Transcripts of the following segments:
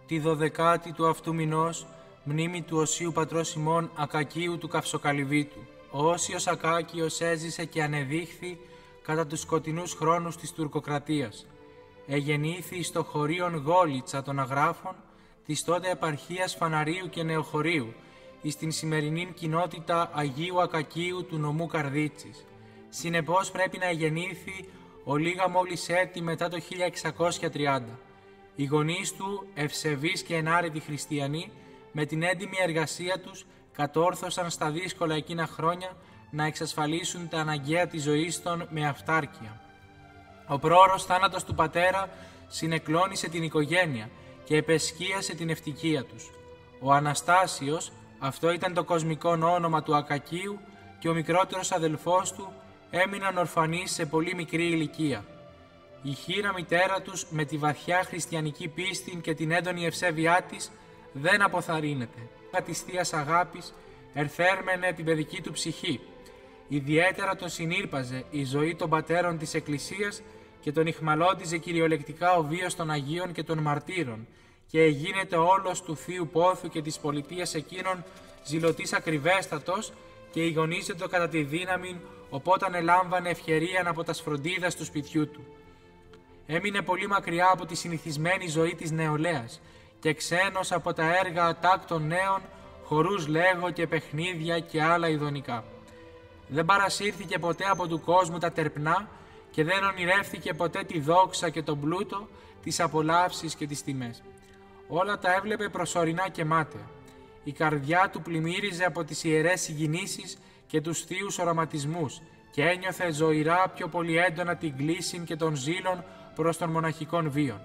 Τη 12η του αυτού μηνός, μνήμη του Οσίου Πατρός ημών Ακακίου του Καυσοκαλυβίτου. Ο Όσιος Ακάκιος έζησε και ανεδείχθη κατά τους σκοτεινούς χρόνους της τουρκοκρατίας. Εγεννήθη στο χωρίον Γόλιτσα των Αγράφων, της τότε επαρχίας Φαναρίου και Νεοχωρίου, εις την σημερινήν κοινότητα Αγίου Ακακίου του νομού Καρδίτσης. Συνεπώς πρέπει να εγεννήθη ο λίγα μόλις έτη μετά το 1630. Οι γονείς του, ευσεβείς και ενάρετοι χριστιανοί, με την έντιμη εργασία τους, κατόρθωσαν στα δύσκολα εκείνα χρόνια να εξασφαλίσουν τα αναγκαία της ζωής των με αυτάρκεια. Ο πρόωρος θάνατος του πατέρα συνεκλώνησε την οικογένεια και επεσκίασε την ευτυχία τους. Ο Αναστάσιος, αυτό ήταν το κοσμικό όνομα του Ακακίου, και ο μικρότερος αδελφός του έμειναν ορφανείς σε πολύ μικρή ηλικία. Η χήρα μητέρα τους, με τη βαθιά χριστιανική πίστη και την έντονη ευσέβειά της, δεν αποθαρρύνεται. Της θείας αγάπης ερθέρμενε την παιδική του ψυχή. Ιδιαίτερα τον συνήρπαζε η ζωή των πατέρων της Εκκλησίας και τον ηχμαλώτιζε κυριολεκτικά ο βίος των Αγίων και των Μαρτύρων, και εγίνεται όλος του θείου πόθου και της πολιτείας εκείνων ζηλωτής ακριβέστατος, και ηγονίζεται κατά τη δύναμη, οπότε ελάμβανε ευκαιρίαν από τα σφροντίδας του σπιτιού του. Έμεινε πολύ μακριά από τη συνηθισμένη ζωή της νεολαίας και ξένος από τα έργα ατάκτων νέων, χορούς λέγω και παιχνίδια και άλλα ειδονικά. Δεν παρασύρθηκε ποτέ από του κόσμου τα τερπνά και δεν ονειρεύθηκε ποτέ τη δόξα και τον πλούτο, τις απολαύσεις και τις τιμές. Όλα τα έβλεπε προσωρινά και μάταια. Η καρδιά του πλημμύριζε από τις ιερές συγκινήσεις και τους θείους οραματισμούς και ένιωθε ζωηρά πιο πολύ έντονα την κλίση και των ζήλων προς των μοναχικών βίων.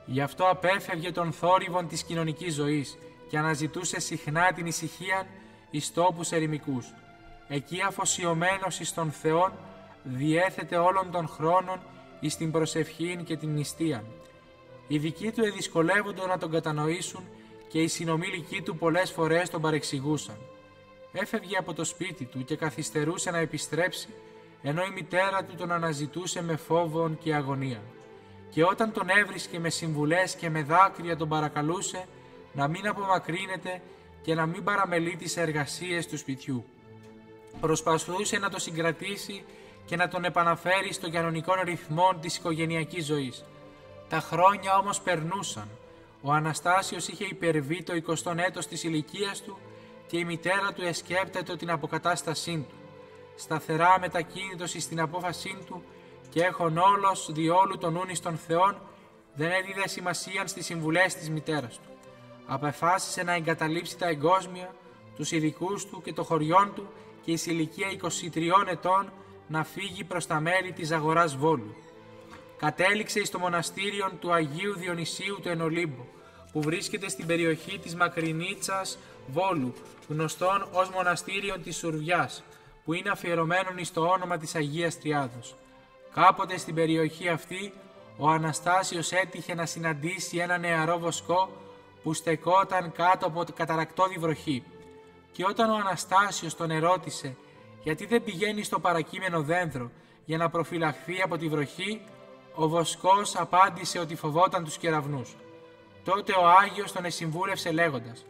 Γι' αυτό απέφευγε των θόρυβων της κοινωνικής ζωής και αναζητούσε συχνά την ησυχία εις τόπους ερημικούς. Εκεί αφοσιωμένος εις τον Θεόν διέθετε όλων των χρόνων εις την προσευχήν και την νηστείαν. Οι δικοί του εδυσκολεύονταν να τον κατανοήσουν και οι συνομήλικοί του πολλές φορές τον παρεξηγούσαν. Έφευγε από το σπίτι του και καθυστερούσε να επιστρέψει, ενώ η μητέρα του τον αναζητούσε με φόβον και αγωνία. Και όταν τον έβρισκε με συμβουλές και με δάκρυα τον παρακαλούσε να μην απομακρύνεται και να μην παραμελεί τις εργασίες του σπιτιού. Προσπαθούσε να το συγκρατήσει και να τον επαναφέρει στο κανονικό ρυθμό της οικογενειακής ζωής. Τα χρόνια όμως περνούσαν. Ο Αναστάσιος είχε υπερβεί το 20ο έτος της ηλικίας του και η μητέρα του εσκέπτεται την αποκατάστασή του. Σταθερά μετακίνητος εις την απόφασή του και έχων όλος διόλου τον νουν εις των Θεών, δεν έδιδε σημασία στις συμβουλές της μητέρας του. Απεφάσισε να εγκαταλείψει τα εγκόσμια, τους ειδικούς του και το χωριόν του και εις ηλικία 23 ετών να φύγει προς τα μέρη της αγοράς Βόλου. Κατέληξε εις το μοναστήριο του Αγίου Διονυσίου του Ενολύμπου, που βρίσκεται στην περιοχή της Μακρινίτσας Βόλου, γνωστόν ως μοναστήριο της Σουρβιάς, που είναι αφιερωμένον εις το όνομα της Αγίας Τριάδος. Κάποτε στην περιοχή αυτή, ο Αναστάσιος έτυχε να συναντήσει ένα νεαρό βοσκό που στεκόταν κάτω από καταρακτώδη βροχή. Και όταν ο Αναστάσιος τον ερώτησε γιατί δεν πηγαίνει στο παρακείμενο δέντρο για να προφυλαχθεί από τη βροχή, ο βοσκός απάντησε ότι φοβόταν τους κεραυνούς. Τότε ο Άγιος τον εσυμβούλευσε λέγοντας: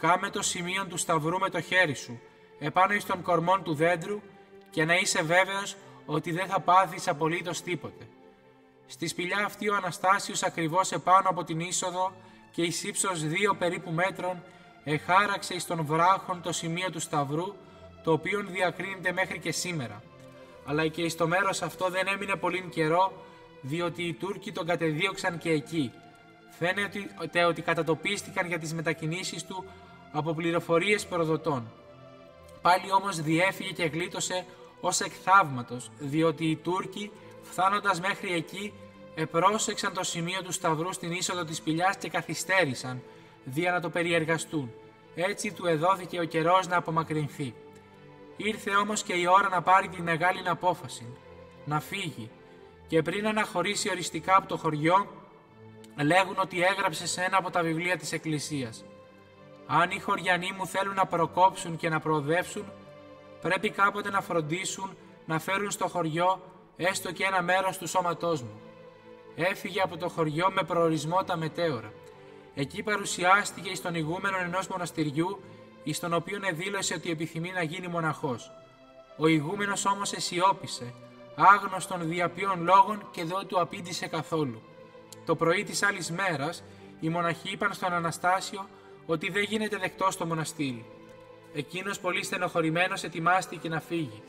«Κάμε το σημείο του σταυρού με το χέρι σου, επάνω εις τον κορμόν του δέντρου, και να είσαι βέβαιος ότι δεν θα πάθεις απολύτως τίποτε». Στη σπηλιά αυτή ο Αναστάσιος, ακριβώς επάνω από την είσοδο και εις ύψος 2 περίπου μέτρων, εχάραξε εις τον βράχον το σημείο του σταυρού, το οποίο διακρίνεται μέχρι και σήμερα. Αλλά και εις το μέρος αυτό δεν έμεινε πολύ καιρό, διότι οι Τούρκοι τον κατεδίωξαν και εκεί. Φαίνεται ότι κατατοπίστηκαν για τις μετακινήσεις του από πληροφορίες προδοτών. Πάλι όμως διέφυγε και γλίτωσε ως εκ θαύματος, διότι οι Τούρκοι, φτάνοντας μέχρι εκεί, επρόσεξαν το σημείο του σταυρού στην είσοδο της σπηλιάς και καθυστέρησαν, δια να το περιεργαστούν. Έτσι του εδόθηκε ο καιρός να απομακρυνθεί. Ήρθε όμως και η ώρα να πάρει τη μεγάλη απόφαση, να φύγει, και πριν αναχωρήσει οριστικά από το χωριό, λέγουν ότι έγραψε σε ένα από τα βιβλία της Εκκλησίας: «Αν οι χωριανοί μου θέλουν να προκόψουν και να προοδεύσουν, πρέπει κάποτε να φροντίσουν να φέρουν στο χωριό έστω και ένα μέρος του σώματός μου». Έφυγε από το χωριό με προορισμό τα μετέωρα. Εκεί παρουσιάστηκε εις τον ηγούμενον ενός μοναστηριού, εις τον οποίον εδήλωσε ότι επιθυμεί να γίνει μοναχός. Ο ηγούμενος όμως εσιώπησε, άγνωστον δια ποιων λόγων, και δεν του απήντησε καθόλου. Το πρωί της άλλης μέρας, οι μοναχοί είπαν στον Αναστάσιο ότι δεν γίνεται δεκτός στο μοναστήρι. Εκείνος, πολύ στενοχωρημένος, ετοιμάστηκε να φύγει.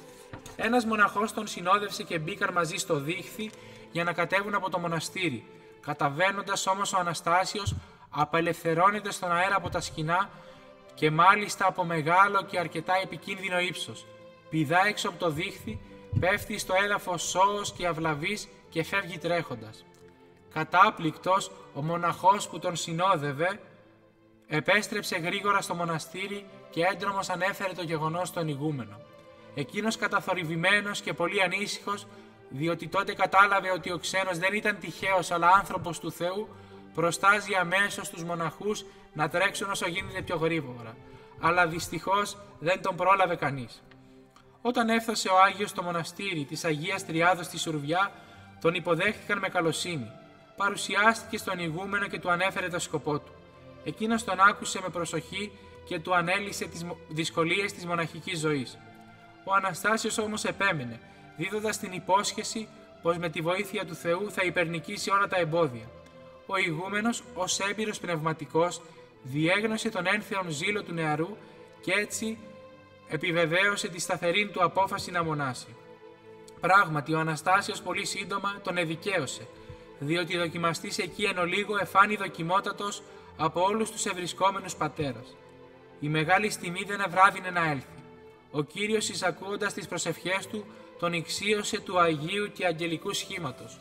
Ένας μοναχός τον συνόδευσε και μπήκαν μαζί στο δίχθυ για να κατέβουν από το μοναστήρι. Καταβαίνοντας όμως, ο Αναστάσιος απελευθερώνεται στον αέρα από τα σκηνά και μάλιστα από μεγάλο και αρκετά επικίνδυνο ύψος. Πηδά έξω από το δίχθυ, πέφτει στο έδαφος σώος και αυλαβής και φεύγει τρέχοντας. Κατάπληκτος, ο μοναχός που τον συνόδευε επέστρεψε γρήγορα στο μοναστήρι και έντρομος ανέφερε το γεγονός στον ηγούμενο. Εκείνος, καταθορυβημένος και πολύ ανήσυχος, διότι τότε κατάλαβε ότι ο ξένος δεν ήταν τυχαίος αλλά άνθρωπος του Θεού, προστάζει αμέσως τους μοναχούς να τρέξουν όσο γίνεται πιο γρήγορα, αλλά δυστυχώς δεν τον πρόλαβε κανείς. Όταν έφτασε ο Άγιος στο μοναστήρι της Αγίας Τριάδος στη Σουρβιά, τον υποδέχτηκαν με καλοσύνη. Παρουσιάστηκε στον ηγούμενο και του ανέφερε το σκοπό του. Εκείνος τον άκουσε με προσοχή και του ανέλυσε τις δυσκολίες της μοναχικής ζωής. Ο Αναστάσιος όμως επέμενε, δίδοντας την υπόσχεση πως με τη βοήθεια του Θεού θα υπερνικήσει όλα τα εμπόδια. Ο ηγούμενος, ως έμπειρος πνευματικός, διέγνωσε τον ένθεον ζήλο του νεαρού και έτσι επιβεβαίωσε τη σταθερή του απόφαση να μονάσει. Πράγματι, ο Αναστάσιος πολύ σύντομα τον εδικαίωσε, διότι δοκιμαστής εκεί εν ολίγο εφάνει δοκιμότατος από όλους τους ευρισκόμενους πατέρας. Η μεγάλη τιμή δεν ευράδυνε να έλθει. Ο Κύριος, εισακούοντας τις προσευχές του, τον ηξίωσε του Αγίου και Αγγελικού σχήματος.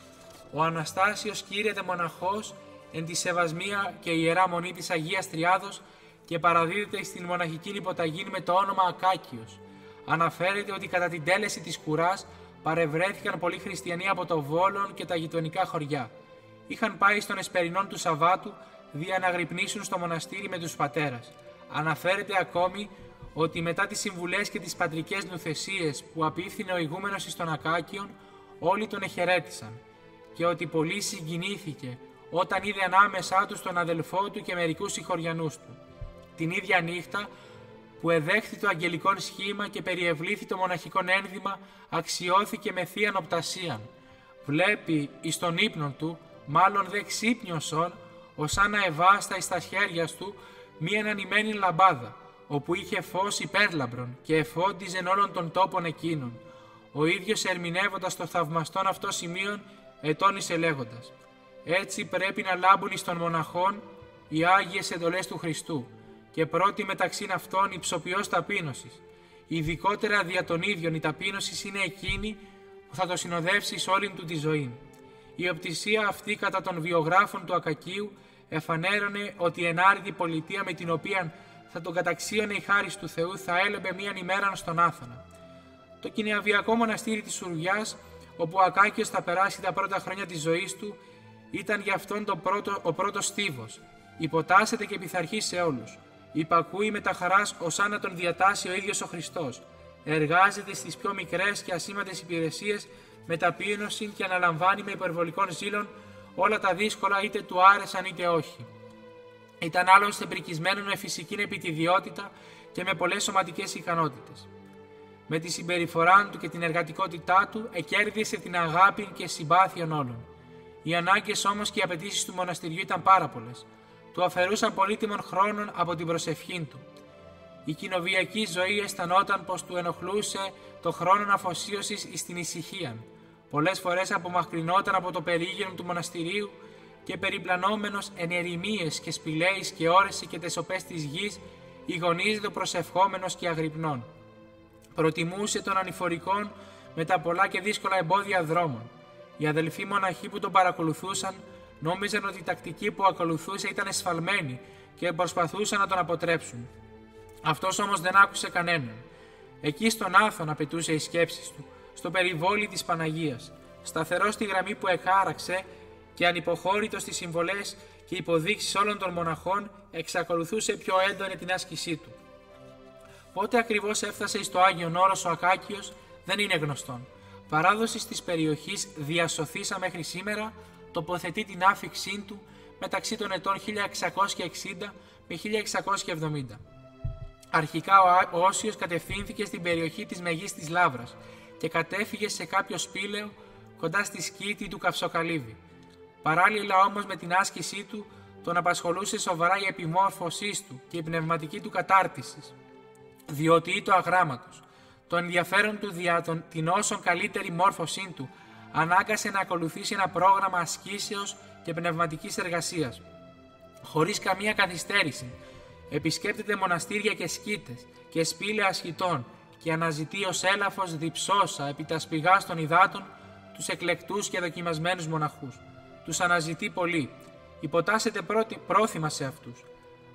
Ο Αναστάσιος κήρυεται μοναχός εν τη σεβασμία και ιερά μονή της Αγίας Τριάδος και παραδίδεται στην μοναχική υποταγή με το όνομα Ακάκιος. Αναφέρεται ότι κατά την τέλεση της κουράς παρευρέθηκαν πολλοί χριστιανοί από το Βόλον και τα γειτονικά χωριά. Είχαν πάει στον εσπερινόν του Σαββάτου δια να γρυπνήσουν στο μοναστήρι με τους πατέρας. Αναφέρεται ακόμη ότι μετά τις συμβουλές και τις πατρικές νουθεσίες που απίφθινε ο ηγούμενος εις τον Ακάκιον, όλοι τον εχαιρέτησαν και ότι πολύ συγκινήθηκε όταν είδε ανάμεσά του τον αδελφό του και μερικούς συγχωριανούς του. Την ίδια νύχτα που εδέχθη το αγγελικό σχήμα και περιευλήθη το μοναχικό ένδυμα, αξιώθηκε με θείαν οπτασίαν. Βλέπει εις τον ύπνον του, μάλλον δε ξύπνιωσον, ως άνα εβάστα εις τα χέρια του μία ανανημένη λαμπάδα, όπου είχε φως υπέρλαμπρον και εφόντιζεν όλων των τόπων εκείνων. Ο ίδιος, ερμηνεύοντας το θαυμαστόν αυτό σημείον, ετώνησε λέγοντας: «Έτσι πρέπει να λάμπουν εις των μοναχών οι Άγιες εντολές του Χριστού, και πρώτη μεταξύ αυτών η ψοποιός ταπείνωσης. Ειδικότερα δια των ίδιων η ταπείνωση είναι εκείνη που θα το συνοδεύσει σε όλη του τη ζωή». Η οπτησία αυτή κατά των βιογράφων του Ακακίου εφανέρωνε ότι η ενάρτη πολιτεία με την οποία θα τον καταξίωνε η χάρις του Θεού θα έλεμπε μίαν ημέραν στον Άθωνα. Το Κινεαβιακό μοναστήρι της Σουρβιάς, όπου ο Ακάκιος θα περάσει τα πρώτα χρόνια της ζωής του, ήταν για αυτόν ο πρώτος στίβος. Υποτάσσεται και πειθαρχεί σε όλους. Υπακούει με τα χαράς ως να τον διατάσσει ο ίδιος ο Χριστός. Εργάζεται στις πιο μικρές και ασήμαντες υπηρεσίες με ταπείνωση και αναλαμβάνει με υπερβολικών ζήλων όλα τα δύσκολα, είτε του άρεσαν είτε όχι. Ήταν άλλωστε πρικισμένο με φυσική επιτιδιότητα και με πολλές σωματικές ικανότητες. Με τη συμπεριφορά του και την εργατικότητά του εκέρδισε την αγάπη και συμπάθεια όλων. Οι ανάγκες όμως και οι απαιτήσεις του μοναστηριού ήταν πάρα πολλές. Του αφαιρούσαν πολύτιμων χρόνων από την προσευχή του. Η κοινοβιακή ζωή αισθανόταν πως του ενοχλούσε το χρόνο αφοσίωσης στην ησυχία. Πολλές φορές απομακρυνόταν από το περίγυρο του μοναστηρίου και περιπλανόμενος εν ερημίες και σπηλαίεις και ώρες και τεσοπές της γης, ηγονίζεται προσευχόμενος και αγρυπνών. Προτιμούσε των ανηφορικών με τα πολλά και δύσκολα εμπόδια δρόμων. Οι αδελφοί μοναχοί που τον παρακολουθούσαν νόμιζαν ότι η τακτική που ακολουθούσε ήταν εσφαλμένη και προσπαθούσαν να τον αποτρέψουν. Αυτός όμως δεν άκουσε κανέναν. Εκεί στον Άθωνα πετούσε οι σκέψεις του, στο περιβόλι της Παναγίας, σταθερός στη γραμμή που εχάραξε και ανυποχώρητος στις συμβολές και υποδείξεις όλων των μοναχών, εξακολουθούσε πιο έντονη την άσκησή του. Πότε ακριβώς έφτασε στο Άγιον Όρος ο Ακάκιος δεν είναι γνωστόν. Παράδοση της περιοχής διασωθήσα μέχρι σήμερα τοποθετεί την άφιξή του μεταξύ των ετών 1660 με 1670. Αρχικά ο Όσιος κατευθύνθηκε στην περιοχή της Μεγίστης Λαύρας και κατέφυγε σε κάποιο σπήλαιο κοντά στη σκήτη του Καυσοκαλύβη. Παράλληλα όμως με την άσκησή του τον απασχολούσε σοβαρά η επιμόρφωσή του και η πνευματική του κατάρτιση, διότι το αγράμματος. Το ενδιαφέρον του δια την όσον καλύτερη μόρφωσή του ανάγκασε να ακολουθήσει ένα πρόγραμμα ασκήσεως και πνευματικής εργασίας. Χωρίς καμία καθυστέρηση, επισκέπτεται μοναστήρια και σκήτες και σπήλαια ασχητών και αναζητεί ως έλαφος διψώσα επί τα σπηγάς των υδάτων τους εκλεκτούς και δοκιμασμένους μοναχούς. Τους αναζητεί πολύ, υποτάσσεται πρόθυμα σε αυτούς.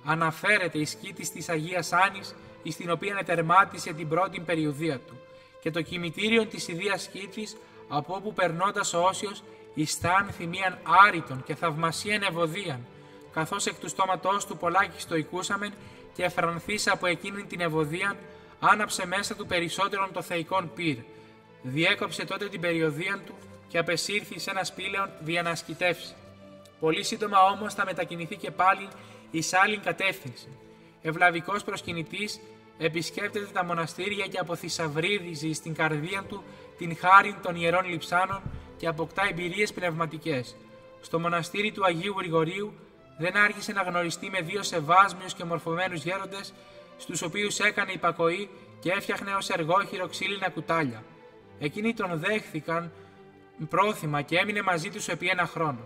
Αναφέρεται η σκήτης της Αγίας Άνης, εις την οποία ετερμάτισε την πρώτη περιουδία του, και το κημητήριο της ιδίας σκήτης, από όπου περνώντας ο Όσιος ιστάνθη μίαν άρρητον και θαυμασίαν ευωδίαν, καθώς εκ του στόματός του πολλάκι στοικούσαμεν και εφρανθείς από εκείνην την ευωδίαν, άναψε μέσα του περισσότερον το θεϊκόν πυρ. Διέκοψε τότε την περιοδίαν του και απεσύρθη σε ένα σπήλαιον δια να ασκητεύσει. Πολύ σύντομα όμως θα μετακινηθεί και πάλι εις άλλην κατεύθυνση. Ευλαβικός προσκυνητής, επισκέπτεται τα μοναστήρια και αποθυσαυρίζει στην καρδία του την χάριν των ιερών λειψάνων και αποκτά εμπειρίες πνευματικές. Στο μοναστήρι του Αγίου Γρηγορίου δεν άρχισε να γνωριστεί με δύο σεβάσμιους και μορφωμένους γέροντες, στους οποίους έκανε υπακοή και έφτιαχνε ως εργόχειρο ξύλινα κουτάλια. Εκείνοι τον δέχθηκαν πρόθυμα και έμεινε μαζί τους επί ένα χρόνο.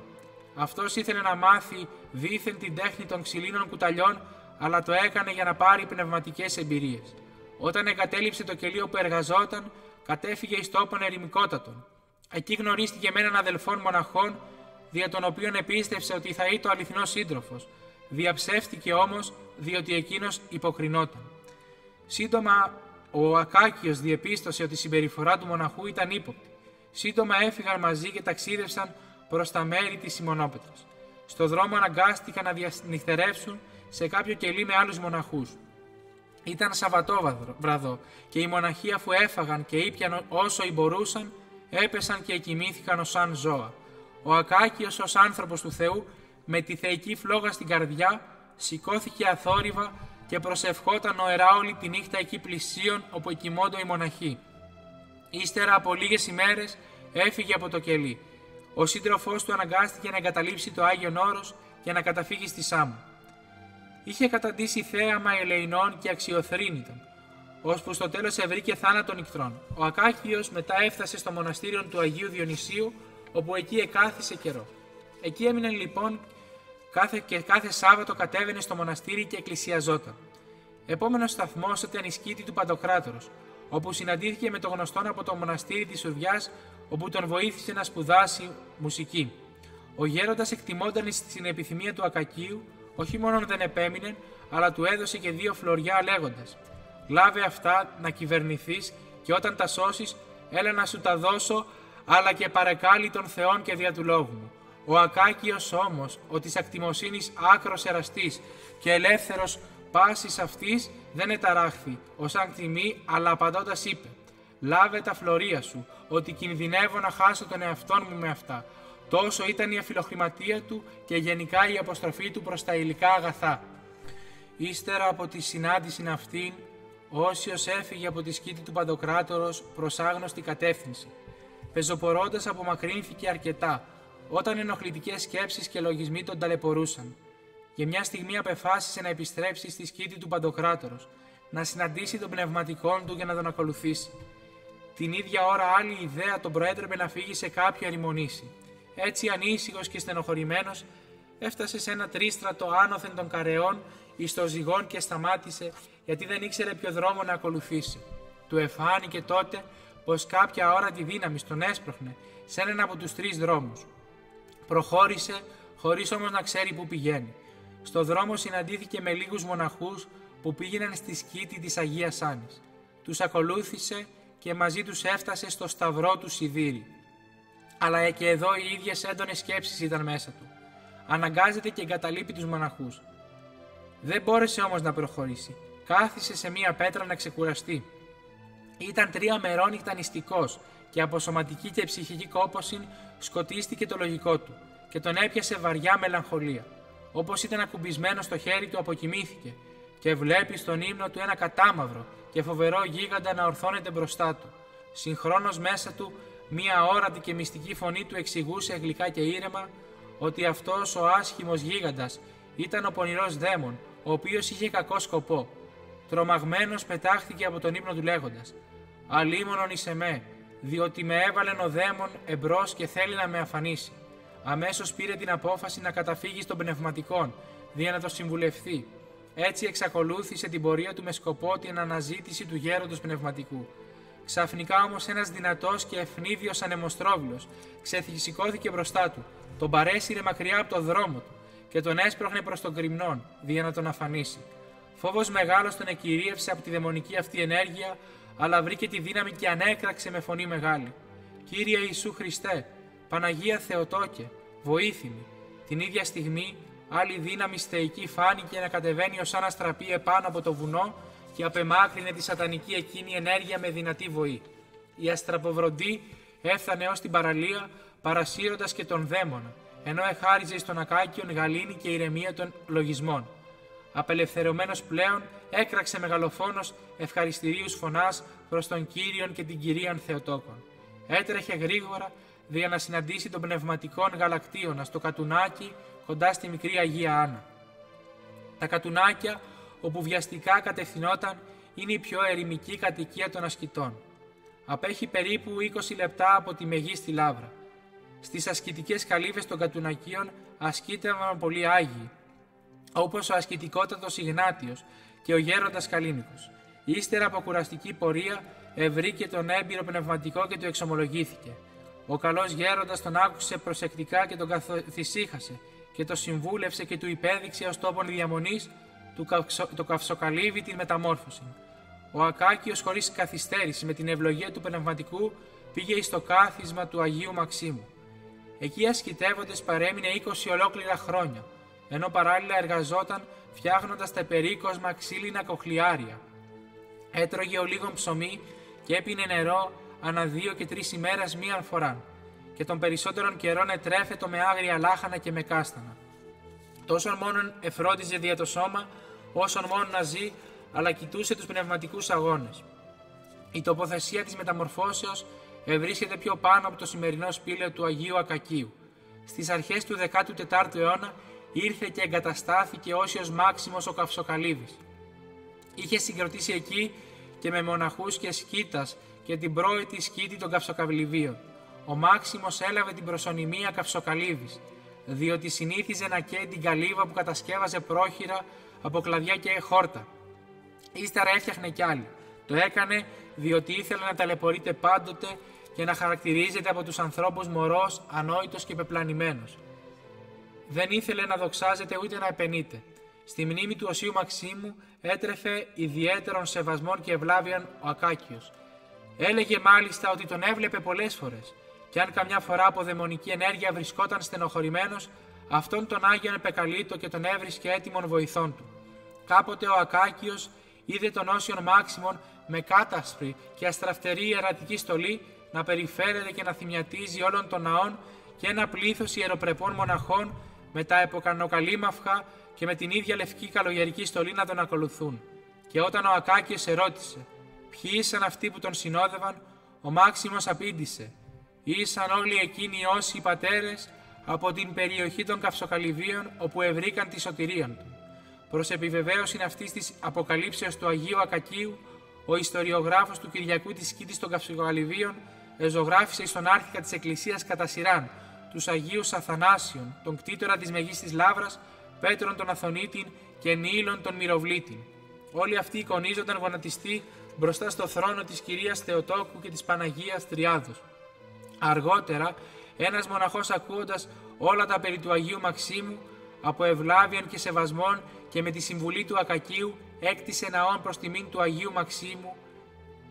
Αυτός ήθελε να μάθει δήθεν την τέχνη των ξυλίνων κουταλιών, αλλά το έκανε για να πάρει πνευματικές εμπειρίες. Όταν εγκατέλειψε το κελί όπου εργαζόταν, κατέφυγε εις τόπον ερημικότατον. Εκεί γνωρίστηκε με έναν αδελφόν μοναχών, δια τον οποίον επίστευσε ότι θα ήταν ο αληθινός σύντροφος. Διαψεύτηκε όμως, διότι εκείνος υποκρινόταν. Σύντομα ο Ακάκιος διεπίστωσε ότι η συμπεριφορά του μοναχού ήταν ύποπτη. Σύντομα έφυγαν μαζί και ταξίδευσαν προς τα μέρη της Σιμωνόπετρας. Στο δρόμο αναγκάστηκαν να διανυχτερεύσουν σε κάποιο κελί με άλλους μοναχούς. Ήταν Σαββατόβραδο και οι μοναχοί, αφού έφαγαν και ήπιαν όσο μπορούσαν, έπεσαν και εκοιμήθηκαν ως σαν ζώα. Ο Ακάκιος, ως άνθρωπος του Θεού, με τη θεϊκή φλόγα στην καρδιά, σηκώθηκε αθόρυβα και προσευχόταν νοερά όλη τη νύχτα εκεί πλησίον όπου εκοιμώνται οι μοναχοί. Ύστερα από λίγες ημέρες έφυγε από το κελί. Ο σύντροφός του αναγκάστηκε να εγκαταλείψει το Άγιον Όρος και να καταφύγει στη Σάμο. Είχε καταντήσει θέαμα ελεηνών και αξιοθρήνητων, ώσπου στο τέλος ευρήκε θάνατον νυχτρών. Ο Ακάκιος μετά έφτασε στο μοναστήριο του Αγίου Διονυσίου, όπου εκεί εκάθισε καιρό. Εκεί έμεινε λοιπόν κάθε Σάββατο κατέβαινε στο μοναστήρι και εκκλησιαζόταν. Επόμενος σταθμός ήταν η σκήτη του Παντοκράτορος, όπου συναντήθηκε με τον γνωστόν από το μοναστήρι της Ουρβιάς, όπου τον βοήθησε να σπουδάσει μουσική. Ο γέροντας, εκτιμώνταν στην επιθυμία του Ακακίου, όχι μόνο δεν επέμεινε, αλλά του έδωσε και 2 φλωριά λέγοντας: «Λάβε αυτά να κυβερνηθείς και όταν τα σώσεις, έλα να σου τα δώσω, αλλά και παρεκάλει των Θεών και δια του λόγου μου». Ο Ακάκιος όμως, ο της ακτιμοσύνης άκρος εραστής και ελεύθερος πάσης αυτής, δεν εταράχθη ως αν τιμή, αλλά απαντώντας είπε: «Λάβε τα φλωρία σου, ότι κινδυνεύω να χάσω τον εαυτόν μου με αυτά». Τόσο ήταν η αφιλοχρηματία του και γενικά η αποστροφή του προς τα υλικά αγαθά. Ύστερα από τη συνάντηση αυτήν, ο Όσιος έφυγε από τη σκήτη του Παντοκράτορος προς άγνωστη κατεύθυνση. Πεζοπορώντας απομακρύνθηκε αρκετά, όταν ενοχλητικές σκέψεις και λογισμοί τον ταλαιπωρούσαν. Για μια στιγμή απεφάσισε να επιστρέψει στη σκήτη του Παντοκράτορος, να συναντήσει τον πνευματικό του για να τον ακολουθήσει. Την ίδια ώρα άλλη ιδέα τον προέτρεπε να φύγει σε κάποιο ερημονήσι. Έτσι, ανήσυχος και στενοχωρημένος, έφτασε σε ένα τρίστρατο άνωθεν των καρεών εις το ζυγόν και σταμάτησε, γιατί δεν ήξερε ποιο δρόμο να ακολουθήσει. Του εφάνηκε τότε πως κάποια όρατη δύναμη τον έσπροχνε σε έναν από τους 3 δρόμους. Προχώρησε, χωρίς όμως να ξέρει πού πηγαίνει. Στο δρόμο συναντήθηκε με λίγους μοναχούς που πήγαιναν στη σκήτη της Αγίας Άνης. Τους ακολούθησε και μαζί τους έφτασε στο σταυρό του Σιδήρη. Αλλά και εδώ οι ίδιες έντονες σκέψεις ήταν μέσα του. Αναγκάζεται και εγκαταλείπει τους μοναχούς. Δεν μπόρεσε όμως να προχωρήσει. Κάθισε σε μία πέτρα να ξεκουραστεί. Ήταν 3 μερόνυχτα νηστικός και από σωματική και ψυχική κόπωση σκοτίστηκε το λογικό του και τον έπιασε βαριά μελαγχολία. Όπως ήταν ακουμπισμένο στο χέρι του, αποκοιμήθηκε και βλέπει στον ύμνο του ένα κατάμαυρο και φοβερό γίγαντα να ορθώνεται μπροστά του. Συγχρόνως μέσα του μία αόρατη και μυστική φωνή του εξηγούσε γλυκά και ήρεμα ότι αυτός ο άσχημος γίγαντας ήταν ο πονηρός δαίμον, ο οποίος είχε κακό σκοπό. Τρομαγμένος πετάχθηκε από τον ύπνο του λέγοντας: «Αλίμονον εις εμέ, διότι με έβαλεν ο δαίμον εμπρός και θέλει να με αφανίσει». Αμέσως πήρε την απόφαση να καταφύγει στον πνευματικόν, δια να το συμβουλευθεί. Έτσι εξακολούθησε την πορεία του με σκοπό την αναζήτηση του γέροντος πνευματικού. Ξαφνικά όμως ένας δυνατός και ευνίδιος ανεμοστρόβιλος ξεσηκώθηκε μπροστά του, τον παρέσυρε μακριά από το δρόμο του και τον έσπρωχνε προς τον κρυμνόν, δια να τον αφανίσει. Φόβος μεγάλος τον εκυρίευσε από τη δαιμονική αυτή ενέργεια, αλλά βρήκε τη δύναμη και ανέκραξε με φωνή μεγάλη: «Κύριε Ιησού Χριστέ, Παναγία Θεοτόκε, βοήθημη». Την ίδια στιγμή άλλη δύναμη στεϊκή φάνηκε να κατεβαίνει ως ένα στραπή επάνω από το βουνό και απεμάκρυνε τη σατανική εκείνη ενέργεια με δυνατή βοή. Η αστραποβροντή έφτανε ως την παραλία, παρασύροντας και τον δαίμονα, ενώ εχάριζε στον Ακάκιον γαλήνη και ηρεμία των λογισμών. Απελευθερωμένος πλέον, έκραξε μεγαλοφόνος ευχαριστηρίους φωνάς προς τον Κύριον και την Κυρίαν Θεοτόκον. Έτρεχε γρήγορα δια να συναντήσει τον πνευματικόν γαλακτίωνα στο κατουνάκι κοντά στη μικρή Αγία Άννα. Τα κατουνάκια όπου βιαστικά κατευθυνόταν είναι η πιο ερημική κατοικία των ασκητών. Απέχει περίπου 20 λεπτά από τη Μεγίστη Λαύρα. Στις ασκητικές καλύβες των κατουνακίων ασκήτευαν πολλοί Άγιοι, όπως ο ασκητικότατος Ιγνάτιος και ο γέροντας Καλίνικος. Ύστερα από κουραστική πορεία ευρήκε τον έμπειρο πνευματικό και του εξομολογήθηκε. Ο καλός γέροντας τον άκουσε προσεκτικά και τον καθησύχασε και το συμβούλευσε και του υπέδειξε ως τόπον διαμονής το καυσοκαλύβι την μεταμόρφωση. Ο Ακάκιος χωρίς καθυστέρηση με την ευλογία του πνευματικού πήγε εις το κάθισμα του Αγίου Μαξίμου. Εκεί ασκητεύοντας παρέμεινε 20 ολόκληρα χρόνια, ενώ παράλληλα εργαζόταν φτιάχνοντας τα περίκοσμα ξύλινα κοχλιάρια. Έτρωγε ολίγον ψωμί και έπινε νερό ανά 2 και 3 ημέρας μίαν φοράν, και των περισσότερων καιρών ετρέφετο με άγρια λάχανα και με κάστανα. Τόσον μόνον εφρόντιζε δια το σώμα, όσον μόνον να ζει, αλλά κοιτούσε τους πνευματικούς αγώνες. Η τοποθεσία της μεταμορφώσεως ευρίσκεται πιο πάνω από το σημερινό σπήλαιο του Αγίου Ακακίου. Στις αρχές του 14ου αιώνα ήρθε και εγκαταστάθηκε όσιος Μάξιμος ο Καυσοκαλύβης. Είχε συγκροτήσει εκεί και με μοναχούς και σκήτας και την πρώητη σκήτη των Καυσοκαλυβίων. Ο Μάξιμος έλαβε την προσωνυμία Καυσοκαλύβης, διότι συνήθιζε να καίει την καλύβα που κατασκεύαζε πρόχειρα από κλαδιά και χόρτα. Ύστερα έφτιαχνε κι άλλη. Το έκανε διότι ήθελε να ταλαιπωρείται πάντοτε και να χαρακτηρίζεται από τους ανθρώπους μωρός, ανόητος και πεπλανημένος. Δεν ήθελε να δοξάζεται ούτε να επενείται. Στη μνήμη του Οσίου Μαξίμου έτρεφε ιδιαίτερων σεβασμών και ευλάβιαν ο Ακάκιος. Έλεγε μάλιστα ότι τον έβλεπε πολλές φορές, και αν καμιά φορά από δαιμονική ενέργεια βρισκόταν στενοχωρημένος, αυτόν τον Άγιον επεκαλείτο και τον έβρισκε έτοιμον βοηθών του. Κάποτε ο Ακάκιος είδε τον Όσιον Μάξιμον με κάτασπρη και αστραφτερή ιερατική στολή να περιφέρεται και να θυμιατίζει όλων των ναών και ένα πλήθος ιεροπρεπών μοναχών με τα εποκανοκαλήμαυχα και με την ίδια λευκή καλογερική στολή να τον ακολουθούν. Και όταν ο Ακάκιος ερώτησε ποιοι ήσαν αυτοί που τον συνόδευαν, ο Μάξιμος απήντησε: «Ήσαν όλοι εκείνοι οι όσοι πατέρες από την περιοχή των Καυσοκαλυβίων όπου ευρήκαν τη σωτηρίαν του». Προς επιβεβαίωση αυτής της αποκαλύψεως του Αγίου Ακακίου, ο ιστοριογράφος του Κυριακού της Σκήτης των Καυσοκαλυβίων εζωγράφησε στον άρχικα της Εκκλησίας κατά σειράν τους Αγίους Αθανάσιον, τον κτήτορα της Μεγίστης Λαύρας, Πέτρον τον Αθωνίτην και Νίλον τον Μυροβλήτην. Όλοι αυτοί εικονίζονταν γονατιστοί μπροστά στο θρόνο της Κυρίας Θεοτόκου και της Παναγίας Τριάδος. Αργότερα, ένας μοναχός ακούοντας όλα τα περί του Αγίου Μαξίμου, από ευλάβιαν και σεβασμών και με τη συμβουλή του Ακακίου, έκτισε ναόν προς τιμήν του Αγίου Μαξίμου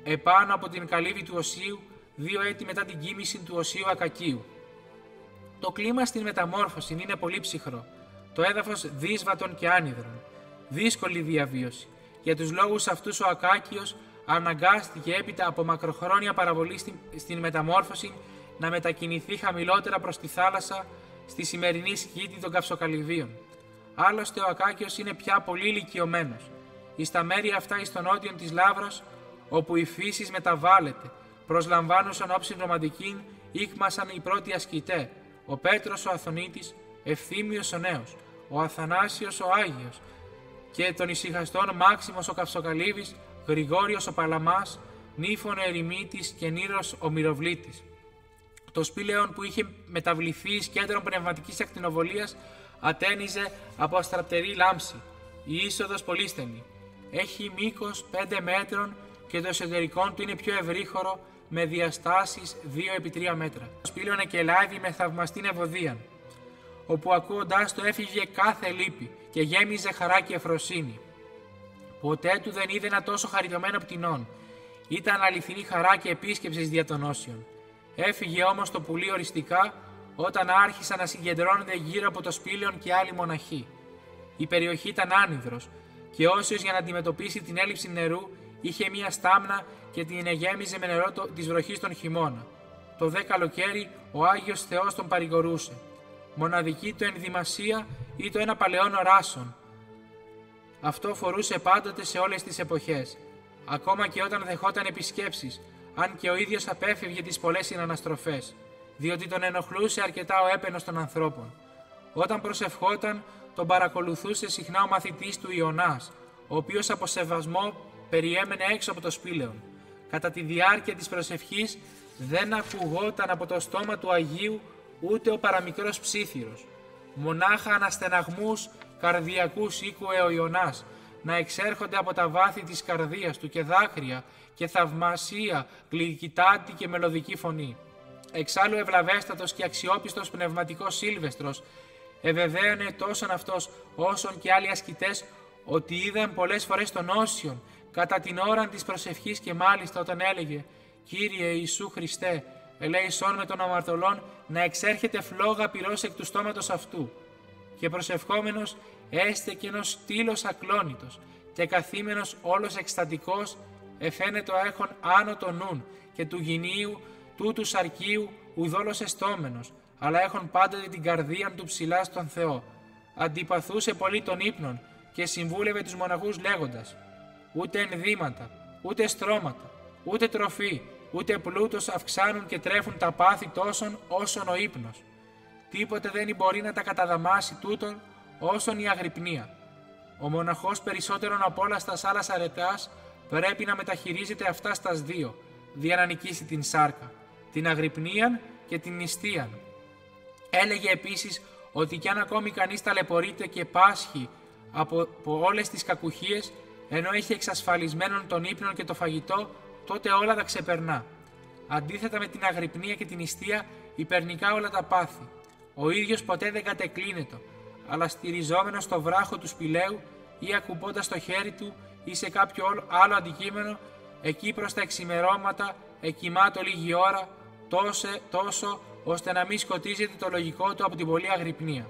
επάνω από την καλύβη του Οσίου, 2 έτη μετά την κοίμηση του Οσίου Ακακίου. Το κλίμα στην μεταμόρφωση είναι πολύ ψυχρό, το έδαφος δύσβατον και άνυδρον. Δύσκολη διαβίωση. Για τους λόγους αυτούς ο Ακάκιος αναγκάστηκε έπειτα από μακροχρόνια παραβολή στην μεταμόρφωση να μετακινηθεί χαμηλότερα προς τη θάλασσα στη σημερινή σκήτη των Καυσοκαλυβίων. Άλλωστε ο Ακάκιος είναι πια πολύ ηλικιωμένος. Εις τα μέρη αυτά εις τον νότιον της Λαύρος, όπου η φύση μεταβάλλεται, προσλαμβάνουσαν όψιν ρομαντικήν, ήκμασαν οι πρώτοι ασκητέ, ο Πέτρος ο Αθωνίτης, Ευθύμιος ο Νέος, ο Αθανάσιος ο Άγιος και των ησυχαστών Μάξιμος ο Καυσοκαλύβης, Γρηγόριος ο Παλαμάς, Νύφων ο Ερημίτης και Νήρος ο Μυροβλήτης. Το σπήλαιον που είχε μεταβληθεί εις κέντρο πνευματικής ακτινοβολίας ατένιζε από αστραπτερή λάμψη. Η είσοδος πολύ στενή. Έχει μήκος 5 μέτρων και το εσωτερικό του είναι πιο ευρύχωρο με διαστάσεις 2x3 μέτρα. Το σπήλαιον εκελάβει με θαυμαστήν ευωδίαν, όπου ακούοντάς το έφυγε κάθε λύπη και γέμιζε χαρά και ευφροσύνη. Ποτέ του δεν είδε ένα τόσο χαριτωμένο πτηνόν. Ήταν αληθινή χαρά και επίσκεψης δια των όσιων. Έφυγε όμως το πουλί οριστικά όταν άρχισαν να συγκεντρώνονται γύρω από το σπήλαιον και άλλοι μοναχοί. Η περιοχή ήταν άνυδρος και όσιος για να αντιμετωπίσει την έλλειψη νερού είχε μία στάμνα και την γέμιζε με νερό της βροχής τον χειμώνα. Το δε καλοκαίρι ο Άγιος Θεός τον παρηγορούσε. Μοναδική του ενδυμασία ή το ένα παλαιόν οράσον. Αυτό φορούσε πάντοτε σε όλες τις εποχές, ακόμα και όταν δεχόταν επισκέψεις, αν και ο ίδιος απέφευγε τις πολλές συναναστροφές, διότι τον ενοχλούσε αρκετά ο έπαινος των ανθρώπων. Όταν προσευχόταν, τον παρακολουθούσε συχνά ο μαθητής του Ιωνάς, ο οποίος από σεβασμό περιέμενε έξω από το σπήλαιον. Κατά τη διάρκεια της προσευχής δεν ακουγόταν από το στόμα του Αγίου ούτε ο παραμικρός ψήθυρος. Μονάχα αναστεναγμούς καρδιακούς ήκουε ο Ιωνάς να εξέρχονται από τα βάθη της καρδίας του και δάκρυα και θαυμασία, γλυκητάτη και μελωδική φωνή. Εξάλλου ευλαβέστατος και αξιόπιστος πνευματικός Σύλβεστρος ευεβαίωνε τόσον αυτός όσον και άλλοι ασκητές ότι είδαν πολλές φορές τον Όσιον κατά την ώρα της προσευχής και μάλιστα όταν έλεγε «Κύριε Ιησού Χριστέ, ελέησόν με των αμαρτωλών να εξέρχεται φλόγα πυρός εκ του στόματος αυτού». Και προσευχόμενος έστεκενος στήλος ακλόνητος και καθήμενος όλος εκστατικός εφαίνεται έχων άνω των νουν και του γυναίου τούτου σαρκίου ουδόλως εστόμενος, αλλά έχων πάντοτε την καρδίαν του ψηλά στον Θεό. Αντιπαθούσε πολύ των ύπνων και συμβούλευε τους μοναχούς λέγοντας «Ούτε ενδύματα, ούτε στρώματα, ούτε τροφή, ούτε πλούτος αυξάνουν και τρέφουν τα πάθη τόσον όσον ο ύπνος. Τίποτε δεν μπορεί να τα καταδαμάσει τούτον όσον η αγρυπνία. Ο μοναχός περισσότερον από όλα στας άλλας αρετάς πρέπει να μεταχειρίζεται αυτά στας δύο, δια να νικήσει την σάρκα, την αγρυπνίαν και την νηστείαν. Έλεγε επίσης ότι κι αν ακόμη κανείς ταλαιπωρείται και πάσχει από όλες τις κακουχίες, ενώ έχει εξασφαλισμένον τον ύπνο και το φαγητό, τότε όλα τα ξεπερνά. Αντίθετα με την αγρυπνία και την νηστεία, υπερνικά όλα τα πάθη. Ο ίδιος ποτέ δεν κατεκλίνεται, αλλά στηριζόμενος στο βράχο του σπηλαίου ή ακουπώντας το χέρι του ή σε κάποιο άλλο αντικείμενο, εκεί προς τα εξημερώματα εκοιμάτω λίγη ώρα, τόσο ώστε να μην σκοτίζεται το λογικό του από την πολλή αγρυπνία.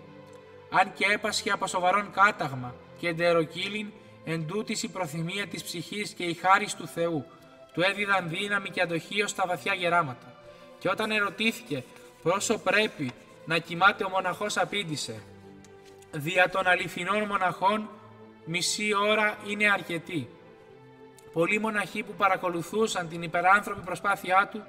Αν και έπασχε από σοβαρόν κάταγμα και εντεροκύλιν, εν τούτης η προθυμία της ψυχής και η χάρις του Θεού του έδιδαν δύναμη και αντοχή ως τα βαθιά γεράματα. Και όταν ερωτήθηκε πόσο πρέπει να κοιμάται ο μοναχός, απήντησε «Δια των αληθινών μοναχών μισή ώρα είναι αρκετή». Πολλοί μοναχοί που παρακολουθούσαν την υπεράνθρωπη προσπάθειά του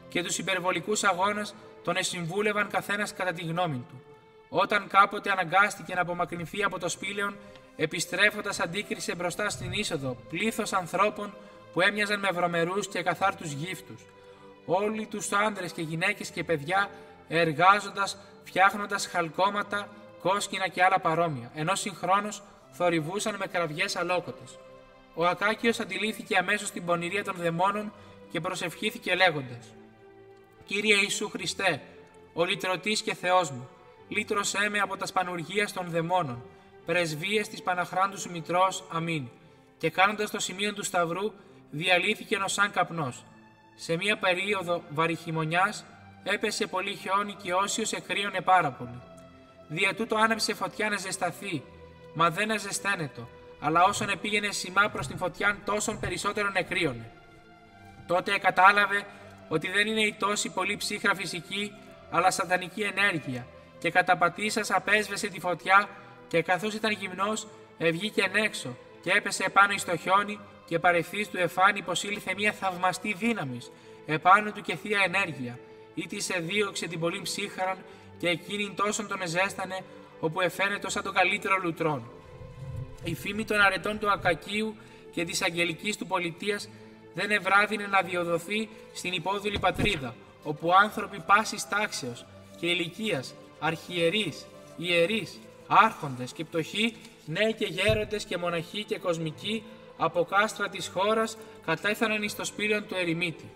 και τους υπερβολικούς αγώνες τον εσυμβούλευαν καθένας κατά τη γνώμη του. Όταν κάποτε αναγκάστηκε να απομακρυνθεί από το σπήλαιον, επιστρέφοντας αντίκρισε μπροστά στην είσοδο πλήθος ανθρώπων που έμοιαζαν με βρωμερούς και καθάρτους γύφτους. Όλοι τους άντρες και γυναίκες και παιδιά εργάζοντας, φτιάχνοντας χαλκώματα, κόσκινα και άλλα παρόμοια, ενώ συγχρόνως θορυβούσαν με κραυγές αλόκοτες. Ο Ακάκιος αντιλήφθηκε αμέσως την πονηρία των δαιμόνων και προσευχήθηκε λέγοντας «Κύριε Ιησού Χριστέ, ο λυτρωτής και Θεός μου, λύτρωσέ με από τα σπανουργίας των δαιμόνων, πρεσβείες της Παναχράντου σου Μητρός, αμήν». Και κάνοντας το σημείο του σταυρού, διαλύθηκε ενώ σαν καπνός. Σε μία περίοδο βαριχημονιάς έπεσε πολύ χιόνι και όσιος εκρύωνε πάρα πολύ. Δια τούτο άναψε φωτιά να ζεσταθεί, μα δεν αζεσταίνετο, αλλά όσον επήγαινε σημά προς την φωτιά, τόσον περισσότερον εκρύωνε. Τότε κατάλαβε ότι δεν είναι η τόση πολύ ψύχρα φυσική, αλλά σατανική ενέργεια, και καταπατήσας απέσβεσε τη φωτιά και καθώς ήταν γυμνός ευγήκεν έξω και έπεσε επάνω εις το χιόνι και παρευθύς του εφάνει πως ήλθε μια θαυμαστή δύναμης επάνω του και θεία ενέργεια, ήτι σε δίωξε την πολύ ψύχαραν και εκείνην τόσον τον εζέστανε όπου εφαίνεται σαν το καλύτερο λουτρόν. Η φήμη των αρετών του Ακακίου και της αγγελικής του πολιτείας δεν ευράδυνε να διοδοθεί στην υπόδουλη πατρίδα, όπου άνθρωποι πάσης τάξεως και ηλικίας, αρχιερείς, ιερείς, άρχοντες και πτωχοί, νέοι και γέροντες και μοναχοί και κοσμικοί, από κάστρα της χώρας κατέφθαναν εις το σπήλιον του ερημίτη.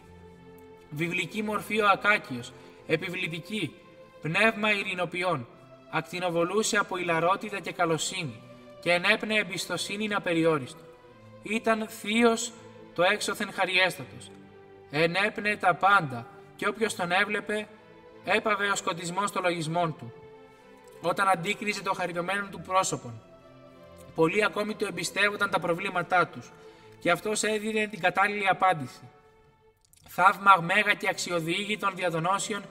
Βιβλική μορφή ο Ακάκιος, επιβλητική, πνεύμα ειρηνοποιών, ακτινοβολούσε από ηλαρότητα και καλοσύνη και ενέπνεε εμπιστοσύνη απεριόριστο. Ήταν θείος το έξωθεν χαριέστατος. Ενέπνεε τα πάντα και όποιος τον έβλεπε έπαβε ο σκοτισμός των λογισμών του. Όταν αντίκριζε το χαριτωμένο του πρόσωπον, πολλοί ακόμη του εμπιστεύονταν τα προβλήματά τους και αυτός έδινε την κατάλληλη απάντηση. Θαύμα μέγα και αξιοδιήγητων διαδονώσεων,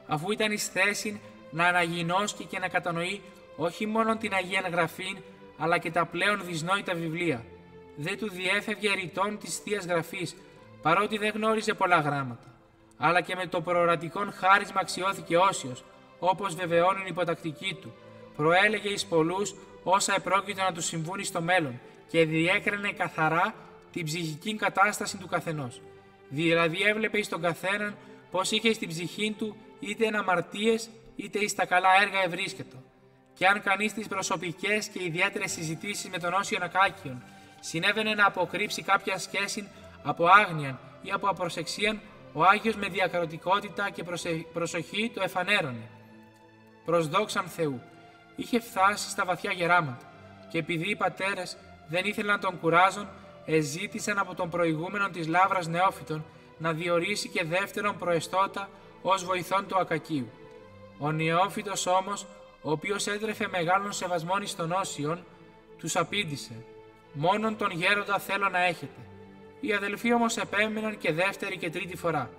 αφού ήταν εις θέση να αναγινώσκει και να κατανοεί όχι μόνο την Αγία Γραφήν, αλλά και τα πλέον δυσνόητα βιβλία. Δεν του διέφευγε ρητών της Θείας Γραφής, παρότι δεν γνώριζε πολλά γράμματα. Αλλά και με το προορατικόν χάρισμα αξιώθηκε όσιος, όπως βεβαιώνουν οι υποτακτικοί του. Προέλεγε εις πολλούς όσα επρόκειτο να του συμβούν στο μέλλον και διέκρινε καθαρά την ψυχική κατάσταση του καθενός. Δηλαδή έβλεπε εις τον καθέναν πως είχε στην ψυχή του είτε εν αμαρτίες είτε εις τα καλά έργα ευρίσκετο. Και αν κανείς τις προσωπικές και ιδιαίτερες συζητήσεις με τον Όσιον Ακάκιον συνέβαινε να αποκρύψει κάποια σχέση από άγνοιαν ή από απροσεξίαν, ο Άγιος με διακαρωτικότητα και προσοχή το εφανέρωνε. Προς δόξαν Θεού, είχε φτάσει στα βαθιά γεράματα και επειδή οι πατέρες δεν ήθελαν να τον κουράζουν, εζήτησαν από τον προηγούμενο της Λαύρας Νεόφυτον να διορίσει και δεύτερον προεστώτα ως βοηθόν του Ακακίου. Ο Νεόφυτος όμως, ο οποίος έτρεφε μεγάλων σεβασμών εις των Όσιων, τους απήντησε «Μόνον τον γέροντα θέλω να έχετε». Οι αδελφοί όμως επέμεναν και δεύτερη και τρίτη φορά.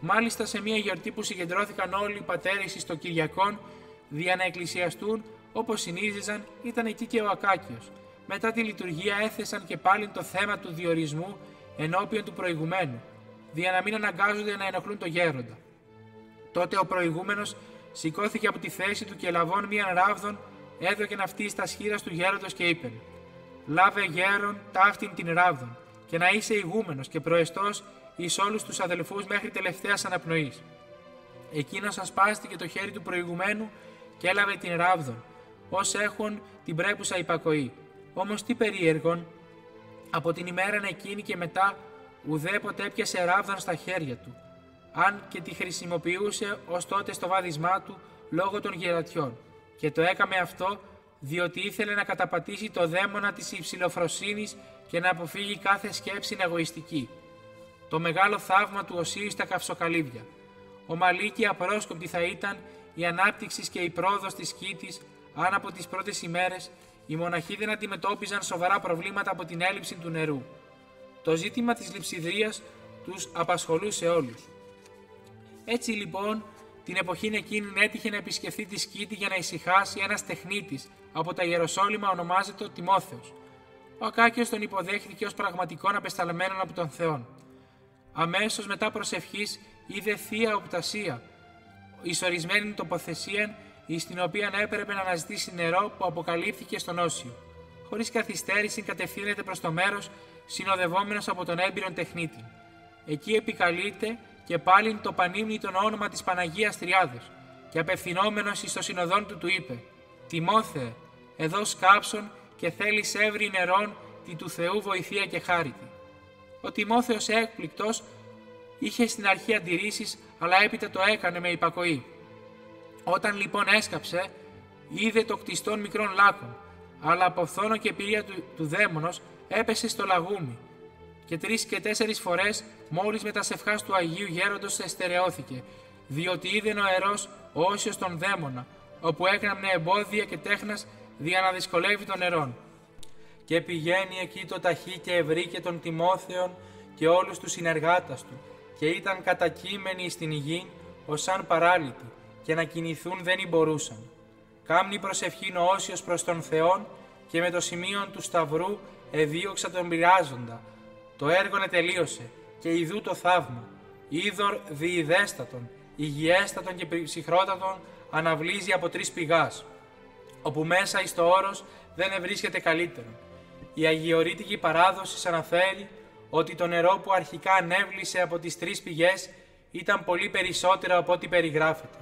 Μάλιστα σε μια γιορτή που συγκεντρώθηκαν όλοι οι πατέρες εις το Κυριακόν, δια να εκκλησιαστούν όπως συνήθιζαν, ήταν εκεί και ο Ακάκιος. Μετά τη λειτουργία έθεσαν και πάλι το θέμα του διορισμού ενώπιον του προηγουμένου, δια να μην αναγκάζονται να ενοχλούν το γέροντα. Τότε ο προηγούμενος σηκώθηκε από τη θέση του και λαβών μίαν ράβδον, έδωκεν αυτή στα σχήρας του γέροντος και είπεν: «Λάβε γέρον ταύτην την ράβδον, και να είσαι ηγούμενος και προεστός εις όλους τους αδελφούς μέχρι τελευταίας αναπνοής». Εκείνος ασπάστηκε το χέρι του προηγουμένου και έλαβε την ράβδον, ως έχουν την πρέπουσα υπακοή. Όμως τι περίεργον, από την ημέραν εκείνη και μετά ουδέποτε έπιασε ράβδον στα χέρια του, αν και τη χρησιμοποιούσε ως τότε στο βάδισμά του λόγω των γερατιών, και το έκαμε αυτό διότι ήθελε να καταπατήσει το δαίμονα της υψηλοφροσύνης και να αποφύγει κάθε σκέψη εγωιστική. Το μεγάλο θαύμα του Οσίου στα καυσοκαλύβια. Ομαλή και απρόσκοπτη θα ήταν η ανάπτυξη και η πρόοδος της Κήτης, αν από τις πρώτες ημέρες οι μοναχοί δεν αντιμετώπιζαν σοβαρά προβλήματα από την έλλειψη του νερού. Το ζήτημα της λειψιδρίας τους απασχολούσε όλους. Έτσι λοιπόν, την εποχή εκείνη έτυχε να επισκεφθεί τη Σκήτη για να ησυχάσει ένας τεχνίτης από τα Ιεροσόλυμα, ονομάζεται Τιμόθεος. Ο Ακάκιος τον υποδέχθηκε ως πραγματικόν απεσταλμένον από τον Θεόν. Αμέσως μετά προσευχής είδε θεία οπτασία, ισορισμένη τοποθεσία, εις την οποία έπρεπε να αναζητήσει νερό που αποκαλύφθηκε στον Όσιο. Χωρίς καθυστέρηση κατευθύνεται προς το μέρος, συνοδευόμενος από τον έμπειρον τεχνίτη. Εκεί επικαλείται και πάλιν το πανύμνητο όνομα της Παναγίας Τριάδος και απευθυνόμενος εις το συνοδόν του είπε: «Τιμόθεε, εδώ σκάψον και θέλεις έβρι νερόν τη του Θεού βοηθεία και χάριτη». Ο Τιμόθεος έκπληκτος είχε στην αρχή αντιρρήσεις, αλλά έπειτα το έκανε με υπακοή. Όταν λοιπόν έσκαψε, είδε το κτιστόν μικρών λάκων, αλλά από φθόνο και πυρία του δαίμονος έπεσε στο λαγούμι και 3 και 4 φορές μόλις με τα σευχάς του Αγίου Γέροντος εστερεώθηκε, διότι είδε νοερός ο Όσιος τον δαίμονα, όπου έκραμνε εμπόδια και τέχνας δια να δυσκολεύει των νερών. Και πηγαίνει εκεί το ταχύ και ευρύκε τον Τιμόθεον και όλους τους συνεργάτας του, και ήταν κατακείμενοι στην γη ως σαν παράλυτοι, και να κινηθούν δεν μπορούσαν. Κάμνη προσευχήν ο Όσιος προς τον Θεόν και με το σημείο του σταυρού εδίωξα τον πειράζοντα. Το έργον ετελείωσε και ιδού το θαύμα. Είδωρ διειδέστατον, υγιέστατον και ψυχρότατον αναβλύζει από 3 πηγάς, όπου μέσα εις το όρος δεν ευρίσκεται καλύτερον. Η αγιορείτικη παράδοση αναφέρει ότι το νερό που αρχικά ανέβλησε από τις 3 πηγές ήταν πολύ περισσότερο από ό,τι περιγράφεται.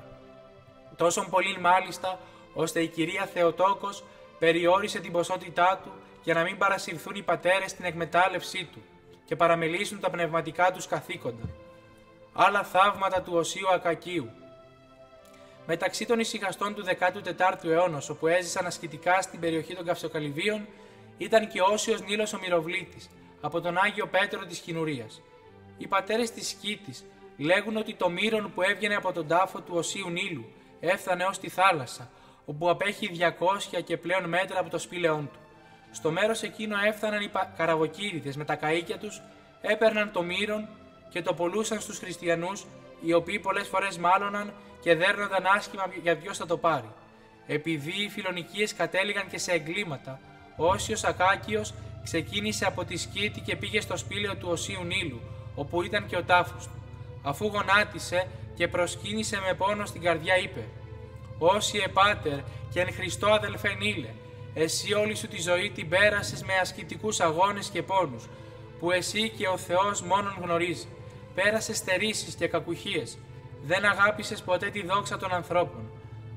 Τόσον πολύ μάλιστα, ώστε η κυρία Θεοτόκος περιόρισε την ποσότητά του για να μην παρασυρθούν οι πατέρες στην εκμετάλλευσή του και παραμελήσουν τα πνευματικά τους καθήκοντα. Άλλα θαύματα του Οσίου Ακακίου. Μεταξύ των ησυχαστών του 14ου αιώνα, όπου έζησαν ασκητικά στην περιοχή των Καυσοκαλυβίων, ήταν και ο Όσιος Νείλος ο Μυροβλήτης, από τον Άγιο Πέτρο της Κινουρίας. Οι πατέρες της Σκήτης λέγουν ότι το μύρον που έβγαινε από τον τάφο του Οσίου Νείλου έφτανε ως τη θάλασσα, όπου απέχει 200 και πλέον μέτρα από το σπήλαιόν του. Στο μέρος εκείνο έφταναν οι καραβοκήρυδες με τα καΐκια τους, έπαιρναν το μύρον και το πουλούσαν στους χριστιανούς, οι οποίοι πολλές φορές μάλωναν και δέρνονταν άσχημα για ποιος θα το πάρει. Επειδή οι φιλονικίες κατέληγαν και σε εγκλήματα, ο Όσιος Ακάκιος ξεκίνησε από τη Σκήτη και πήγε στο σπήλαιο του Οσίου Νείλου, όπου ήταν και ο τάφος του. Αφού γονάτισε και προσκύνησε με πόνο στην καρδιά, είπε: «Όσιε Πάτερ και εν Χριστώ αδελφέ Νείλε, εσύ όλη σου τη ζωή την πέρασες με ασκητικούς αγώνες και πόνους, που εσύ και ο Θεός μόνον γνωρίζει. Πέρασες στερήσεις και κακουχίες. Δεν αγάπησες ποτέ τη δόξα των ανθρώπων.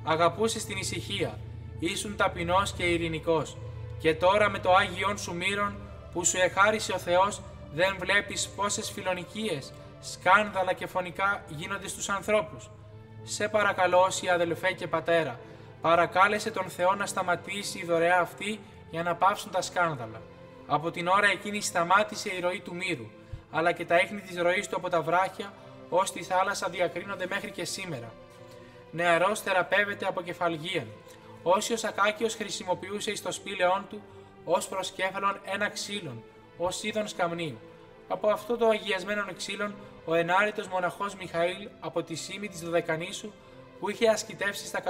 Αγαπούσες την ησυχία. Ήσουν ταπεινός και ειρηνικός. Και τώρα με το Άγιον σου μύρον που σου εχάρισε ο Θεός, δεν βλέπεις πόσες φιλονικίες, σκάνδαλα και φωνικά γίνονται στους ανθρώπους. Σε παρακαλώ, όσοι αδελφέ και πατέρα, παρακάλεσε τον Θεό να σταματήσει η δωρεά αυτή για να πάυσουν τα σκάνδαλα. Από την ώρα εκείνη σταμάτησε η ροή του μύρου, αλλά και τα ίχνη της ροής του από τα βράχια ως τη θάλασσα διακρίνονται μέχρι και σήμερα. Νεαρός θεραπεύεται από κεφαλγίαν. Όσιος Ακάκιος χρησιμοποιούσε εις το σπήλαιόν του ως προσκέφαλον ένα ξύλον, ως είδον σκαμνίου. Από αυτό το αγιασμένο ξύλον, ο ενάρετος μοναχός Μιχαήλ από τη Σήμη της Δωδεκανήσου, που είχε ασκητεύσει στα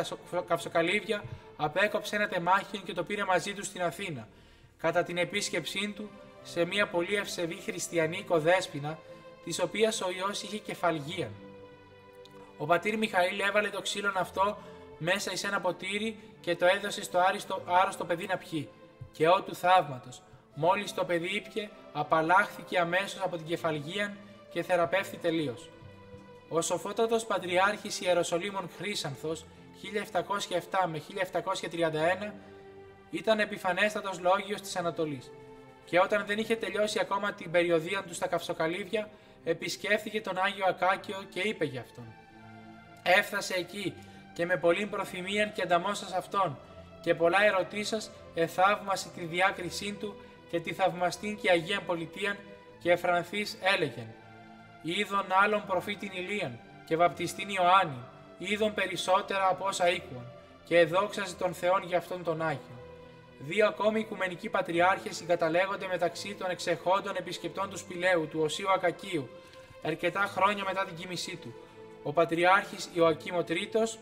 Καυσοκαλύβια, απέκοψε ένα τεμάχιον και το πήρε μαζί του στην Αθήνα, κατά την επίσκεψή του σε μια πολύ ευσεβή χριστιανή οικοδέσποινα, της οποίας ο ιός είχε κεφαλγίαν. Ο πατήρ Μιχαήλ έβαλε το ξύλον αυτό μέσα εις ένα ποτήρι και το έδωσε στο άρρωστο παιδί να πιει. Και ό του θαύματος, μόλις το παιδί ήπιε, απαλλάχθηκε αμέσως από την κεφαλγίαν και θεραπεύθη τελείως. Ο σοφότατος Πατριάρχης Ιεροσολύμων Χρύσανθος 1707 με 1731 ήταν επιφανέστατος λόγιος της Ανατολής και όταν δεν είχε τελειώσει ακόμα την περιοδία του στα Καυσοκαλύβια, επισκέφθηκε τον Άγιο Ακάκιο και είπε γι' αυτόν: «Έφτασε εκεί και με πολλήν προθυμίαν και ανταμώσας αυτόν και πολλά ερωτήσας εθαύμασε τη διάκρισή του και τη θαυμαστήν και Αγίαν Πολιτείαν και εφρανθής έλεγεν: είδον άλλον προφήτην Ηλίαν και βαπτιστήν Ιωάννη, είδον περισσότερα από όσα οίκουαν και εδόξαζε τον Θεόν για αυτόν τον Άγιο». 2 ακόμη οικουμενικοί πατριάρχες συγκαταλέγονται μεταξύ των εξεχόντων επισκεπτών του σπηλαίου του Οσίου Ακακίου, αρκετά χρόνια μετά την κοίμησή του, ο Πατριάρχης Ιωακήμ ο Τρίτος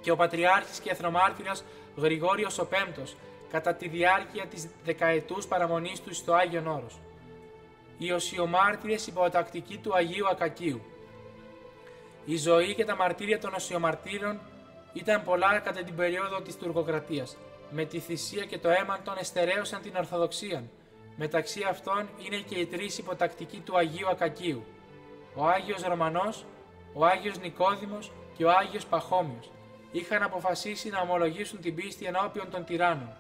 και ο Πατριάρχης και Εθνομάρτυρας Γρηγόριος ο Πέμπτος, κατά τη διάρκεια της δεκαετούς παραμονής του στο Άγιον Όρος. Οι Οσιομάρτυρες υποτακτικοί του Αγίου Ακακίου. Η ζωή και τα μαρτύρια των Οσιομαρτύρων ήταν πολλά κατά την περίοδο της τουρκοκρατίας. Με τη θυσία και το αίμα των εστερέωσαν την Ορθοδοξία. Μεταξύ αυτών είναι και οι 3 υποτακτικοί του Αγίου Ακακίου: ο Άγιος Ρωμανός, ο Άγιος Νικόδημος και ο Άγιος Παχώμιος. Είχαν αποφασίσει να ομολογήσουν την πίστη ενώπιον των τυράννων.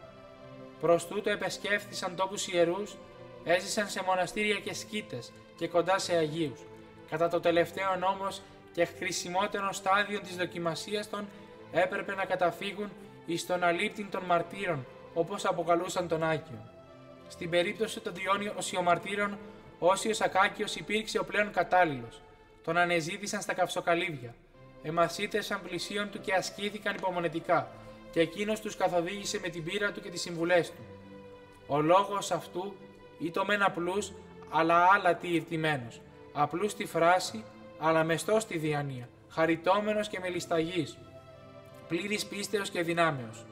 Προς τούτο επεσκέφθησαν τόπους ιερούς, έζησαν σε μοναστήρια και σκήτες και κοντά σε Αγίους. Κατά το τελευταίο όμως και χρησιμότερο στάδιο της δοκιμασίας των έπρεπε να καταφύγουν εις τον αλήπτην των μαρτύρων, όπως αποκαλούσαν τον Άγιο. Στην περίπτωση των 2 Οσιομαρτύρων, ο Όσιος Ακάκιος υπήρξε ο πλέον κατάλληλος. Τον ανεζήτησαν στα Καυσοκαλύβια. Εμασίτευσαν πλησίον του και ασκήθηκαν υπομονετικά, και εκείνος τους καθοδήγησε με την πείρα του και τις συμβουλές του. Ο λόγος αυτού ήταν μεν απλούς, αλλά άλατη ηρτημένος. Απλούς στη φράση, αλλά μεστός στη διάνοια. χαριτώμενος και μελισταγής, πλήρης πίστεως και δυνάμεως.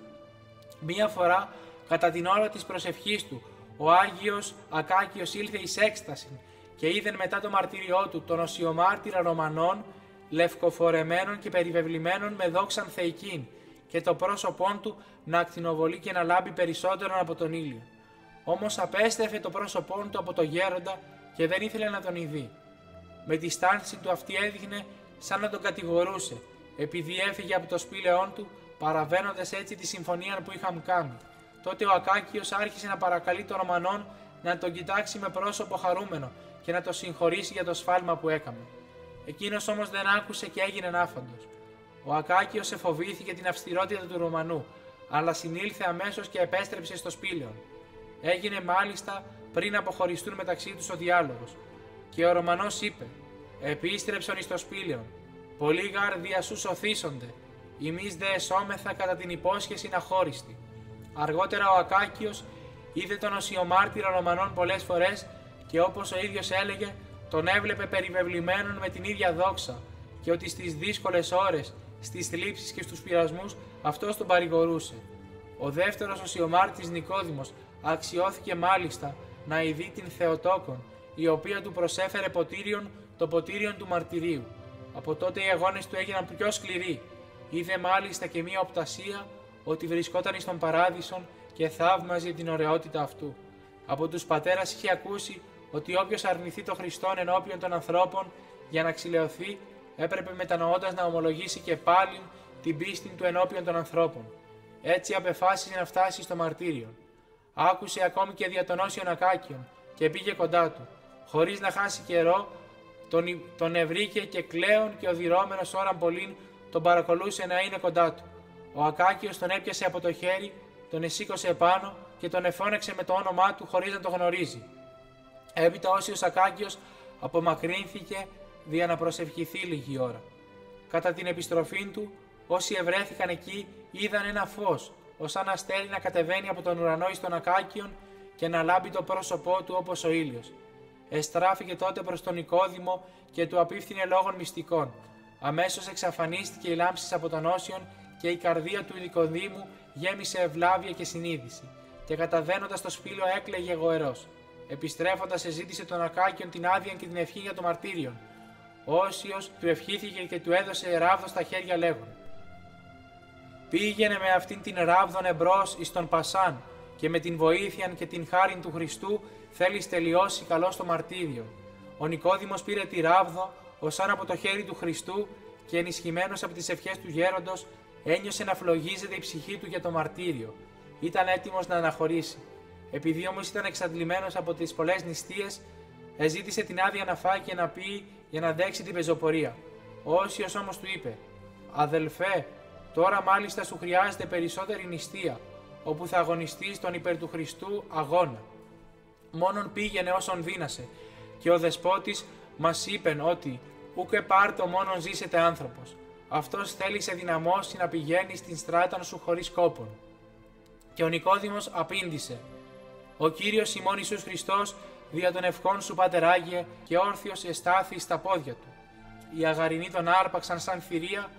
Μία φορά, κατά την ώρα της προσευχής του, ο Άγιος Ακάκιος ήλθε εις έκσταση και είδεν μετά το μαρτύριό του τον οσιομάρτυρα Ρωμανών, λευκοφορεμένων και περιβεβλημένων με δόξαν θεϊκήν, και το πρόσωπόν του να ακτινοβολεί και να λάμπει περισσότερον από τον ήλιο. Όμως απέστρεφε το πρόσωπόν του από το γέροντα και δεν ήθελε να τον ειδεί. Με τη στάνση του αυτή έδειχνε σαν να τον κατηγορούσε, επειδή έφυγε από το σπήλαιόν του, παραβαίνοντας έτσι τη συμφωνία που είχαν κάνει. Τότε ο Ακάκιος άρχισε να παρακαλεί τον Ρωμανόν να τον κοιτάξει με πρόσωπο χαρούμενο και να τον συγχωρήσει για το σφάλμα που έκαμε. Εκείνος όμως δεν άκουσε και έγινε άφαντος. Ο Ακάκιος εφοβήθηκε την αυστηρότητα του Ρωμανού, αλλά συνήλθε αμέσως και επέστρεψε στο σπήλαιο. Έγινε μάλιστα πριν αποχωριστούν μεταξύ τους ο διάλογος. Και ο Ρωμανός είπε: «Επίστρεψον εις το σπήλαιο. Πολλοί γάρ δια σου σωθήσονται. Εμείς δε εσώμεθα κατά την υπόσχεση αχώριστη». Αργότερα ο Ακάκιος είδε τον οσιομάρτυρα Ρωμανών πολλές φορές και όπως ο ίδιος έλεγε, τον έβλεπε περιβεβλημένον με την ίδια δόξα και ότι στις δύσκολες ώρες, στις θλίψεις και στους πειρασμούς αυτός τον παρηγορούσε. Ο δεύτερος οσιομάρτης Νικόδημος αξιώθηκε μάλιστα να ειδεί την Θεοτόκον, η οποία του προσέφερε ποτήριον, το ποτήριον του μαρτυρίου. Από τότε οι αγώνες του έγιναν πιο σκληροί. Είδε μάλιστα και μία οπτασία ότι βρισκόταν εις τον παράδεισον και θαύμαζε την ωραιότητα αυτού. Από τους πατέρας είχε ακούσει ότι όποιος αρνηθεί τον Χριστόν ενώπιον των ανθρώπων για να ξυλαιωθεί, έπρεπε μετανοώντας να ομολογήσει και πάλιν την πίστη του ενώπιον των ανθρώπων. Έτσι απεφάσισε να φτάσει στο μαρτύριο. Άκουσε ακόμη και δια των Όσιων Ακάκιων και πήγε κοντά του. Χωρίς να χάσει καιρό, τον ευρήκε και κλαίον και οδυρώμενος ώραν πολλήν τον παρακολούσε να είναι κοντά του. Ο Ακάκιος τον έπιασε από το χέρι, τον εσήκωσε επάνω και τον εφώνεξε με το όνομά του χωρίς να το γνωρίζει. Έπειτα Όσιος Ακάκιος απομακρύνθηκε δια να προσευχηθεί λίγη ώρα. Κατά την επιστροφή του, όσοι ευρέθηκαν εκεί είδαν ένα φως, ως αν αστέρι να κατεβαίνει από τον ουρανό εις τον Ακάκιον και να λάμπει το πρόσωπό του όπως ο ήλιος. Εστράφηκε τότε προς τον Νικόδημο και του απίφθινε λόγων μυστικών. Αμέσως εξαφανίστηκε η λάμψης από τον Όσιον και η καρδία του Νικοδήμου γέμισε ευλάβεια και συνείδηση, και καταβαίνοντας το σπήλαιο έκλαιγε γοερός. Επιστρέφοντας, εζήτησε τον Ακάκιον την άδεια και την ευχή για το μαρτύριον. Ο Όσιος του ευχήθηκε και του έδωσε ράβδο στα χέρια λέγον: «Πήγαινε με αυτήν την ράβδον εμπρός εις τον Πασάν και με την βοήθειαν και την χάριν του Χριστού θέλεις τελειώσει καλώς το μαρτύριο». Ο Νικόδημος πήρε τη ράβδο ως αν από το χέρι του Χριστού και ενισχυμένος από τις ευχές του γέροντος ένιωσε να φλογίζεται η ψυχή του για το μαρτύριο. Ήταν έτοιμος να αναχωρήσει. Επειδή όμως ήταν εξαντλημένος από τις πολλές νηστείες, εζήτησε την άδεια να φάει και να πει για να αντέξει την πεζοπορία. Ο Όσιος όμως του είπε: «Αδελφέ, τώρα μάλιστα σου χρειάζεται περισσότερη νηστεία, όπου θα αγωνιστείς τον υπέρ του Χριστού αγώνα. Μόνον πήγαινε όσον δύνασε, και ο Δεσπότης μας είπεν ότι ούκ επάρτο μόνον ζήσετε άνθρωπος. Αυτός θέλει σε δυναμώσει να πηγαίνει στην στράταν σου χωρίς κόπον». Και ο Νικόδημος απήντησε: «Ο Κύριος ημών Ιησούς Χριστός δια των ευχών σου Πάτερ Άγιε και όρθιος εστάθη στα πόδια του. Οι αγαρινοί τον άρπαξαν σαν θηρία,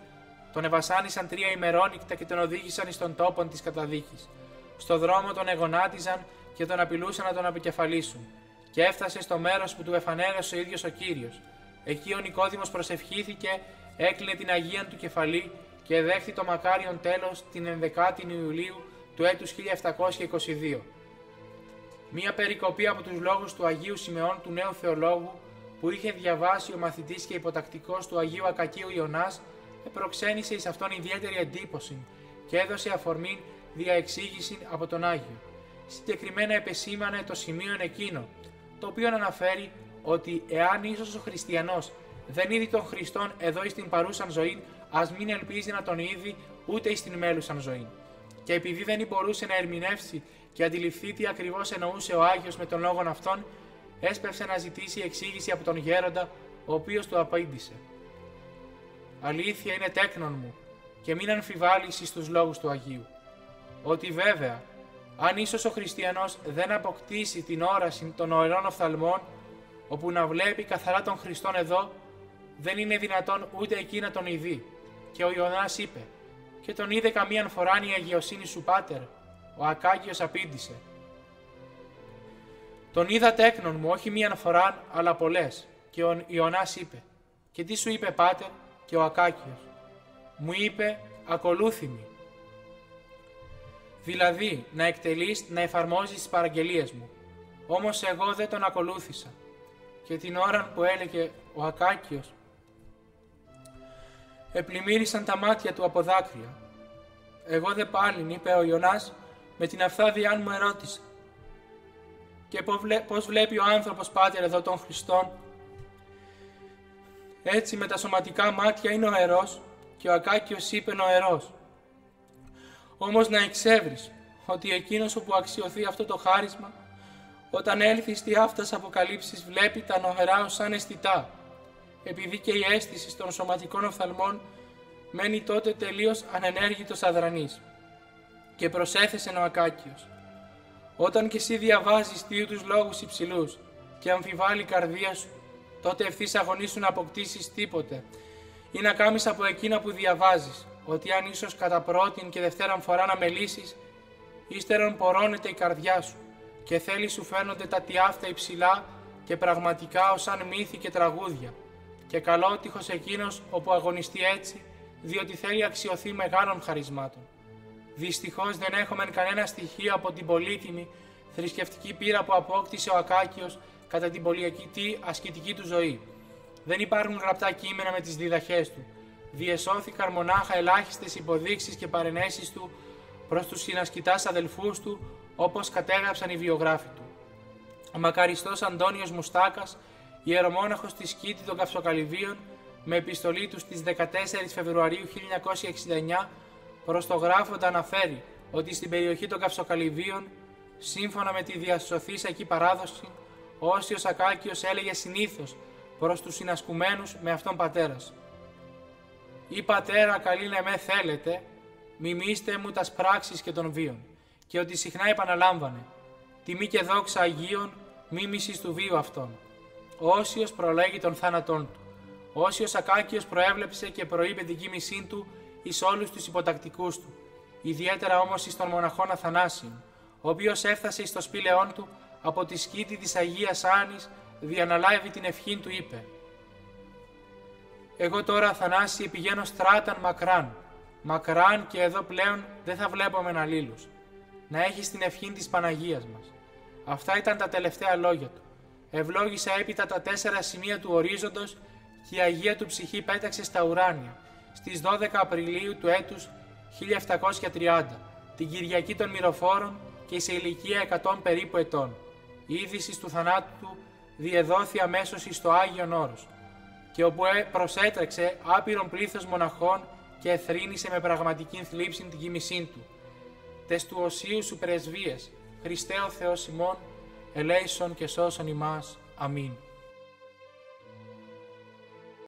τον εβασάνισαν 3 ημερόνικτα και τον οδήγησαν εις τον τόπον της καταδίκης. Στο δρόμο τον εγωνάτιζαν και τον απειλούσαν να τον αποκεφαλίσουν. Και έφτασε στο μέρος που του εφανέρωσε ο ίδιος ο Κύριος. Εκεί ο Νικόδημος προσευχήθηκε, έκλεινε την Αγίαν του κεφαλή και δέχθη το μακάριον τέλος την 11η Ιουλίου του έτους 1722. Μία περικοπή από τους λόγους του Αγίου Σιμεών του νέου θεολόγου που είχε διαβάσει ο μαθητής και υποτακτικός του Αγίου Ακακίου Ιωνάς προξένησε εις αυτόν ιδιαίτερη εντύπωση και έδωσε αφορμή διαεξήγηση από τον Άγιο. Συγκεκριμένα επεσήμανε το σημείο εκείνο, το οποίο αναφέρει ότι εάν ίσως ο χριστιανός δεν είδει τον Χριστόν εδώ εις την παρούσαν ζωή, ας μην ελπίζει να τον είδει ούτε εις την μέλουσαν ζωή. Και επειδή δεν μπορούσε να ερμηνεύσει και αντιληφθεί τι ακριβώς εννοούσε ο Άγιος με τον λόγον αυτόν, έσπευσε να ζητήσει εξήγηση από τον γέροντα, ο οποίος του απήντησε: «Αλήθεια είναι τέκνον μου, και μην αμφιβάλλεις εις τους λόγους του Αγίου, ότι βέβαια, αν ίσως ο χριστιανός δεν αποκτήσει την όραση των ωραίων οφθαλμών, όπου να βλέπει καθαρά τον Χριστόν εδώ, δεν είναι δυνατόν ούτε εκεί να τον ειδεί. Και ο Ιωνάς είπε: «Και τον είδε καμίαν φοράν η αγιοσύνη σου, πάτερ?» Ο Ακάκιος απήντησε: «Τον είδα τέκνον μου, όχι μίαν φοράν, αλλά πολλές». Και ο Ιωνάς είπε: «Και τι σου είπε, πάτερ?» Και ο Ακάκιος: «Μου είπε, ακολούθημη». Δηλαδή, να εκτελείς, να εφαρμόζεις τις παραγγελίες μου. Όμως εγώ δεν τον ακολούθησα. Και την ώρα που έλεγε ο Ακάκιος, επλημμύρισαν τα μάτια του από δάκρυα. Εγώ δε πάλιν, είπε ο Ιωνάς, με την αυθάδειά μου ερώτησε: «Και πώς βλέπει ο άνθρωπος, πάτερ, εδώ των Χριστών?» Έτσι με τα σωματικά μάτια είναι οερός. Και ο Ακάκιος είπε νοερός. Όμως να εξεύρεις ότι εκείνος όπου αξιωθεί αυτό το χάρισμα, όταν έλθει στη αυτάς αποκαλύψεις, βλέπει τα νοερά ως σαν αισθητά, επειδή και η αίσθηση των σωματικών οφθαλμών μένει τότε τελείως ανενέργητος αδρανής. Και προσέθεσε ο Ακάκιος: «Όταν κι εσύ διαβάζεις τους λόγους υψηλούς και αμφιβάλλει η καρδία σου, τότε ευθύς αγωνίσου να αποκτήσεις τίποτε ή να κάμεις από εκείνα που διαβάζεις, ότι αν ίσως κατά πρώτην και δευτέραν φορά να μελήσεις, ύστερον πορώνεται η καρδιά σου και θέλει σου φαίνονται τα τιάφτα υψηλά και πραγματικά ως αν μύθι και τραγούδια. Και καλότυχος εκείνος όπου αγωνιστεί έτσι, διότι θέλει αξιωθεί μεγάλων χαρισμάτων. Δυστυχώς δεν έχουμε κανένα στοιχείο από την πολύτιμη θρησκευτική πείρα που απόκτησε ο Ακάκιος κατά την πολυετή ασκητική του ζωή. Δεν υπάρχουν γραπτά κείμενα με τις διδαχές του. Διεσώθηκαν μονάχα ελάχιστες υποδείξεις και παρενέσεις του προς τους συνασκητάς αδελφούς του, όπως κατέγραψαν οι βιογράφοι του. Ο μακαριστός Αντώνιος Μουστάκας, ιερομόναχος της Σκήτη των Καυσοκαλυβίων, με επιστολή του στις 14 Φεβρουαρίου 1969, προς το γράφοντα αναφέρει ότι στην περιοχή των Καυσοκαλυβίων, σύμφωνα με τη διασωθήσα εκεί παράδοση, ο Όσιος Ακάκιος έλεγε συνήθως προς τους συνασκουμένους με αυτόν πατέρας: «Ή πατέρα καλήν εμέ θέλετε, μιμήστε μου τας πράξεις και των βίων», και ότι συχνά επαναλάμβανε: «Τιμή και δόξα Αγίων, μίμησης του βίου αυτών». Ο Όσιος προλέγει των θάνατών του. Ο Όσιος Ακάκιος προέβλεψε και προείπε την κοίμησή του εις όλους τους υποτακτικούς του, ιδιαίτερα όμως εις των μοναχών Αθανάσιων, ο οποίος έφτασε εις το σπήλαιόν του από τη σκήτη της Αγίας Άνης, διαναλάβει την ευχήν του, είπε: «Εγώ τώρα, Αθανάσιε, πηγαίνω στράταν μακράν και εδώ πλέον δεν θα βλέπομεν αλλήλους. Να έχεις την ευχήν της Παναγίας μας». Αυτά ήταν τα τελευταία λόγια του. Ευλόγησε έπειτα τα 4 σημεία του ορίζοντος και η Αγία του ψυχή πέταξε στα ουράνια στις 12 Απριλίου του έτους 1730, την Κυριακή των Μυροφόρων και σε ηλικία 100 περίπου ετών. Η είδηση του θανάτου του διεδόθη αμέσως εις το Άγιον Όρος, και όπου προσέτρεξε άπειρον πλήθος μοναχών και εθρήνησε με πραγματική θλίψη την κοιμησή του. Τες του οσίου σου πρεσβείες, Χριστέ ο Θεός ημών, ελέησον και σώσον ημάς. Αμήν.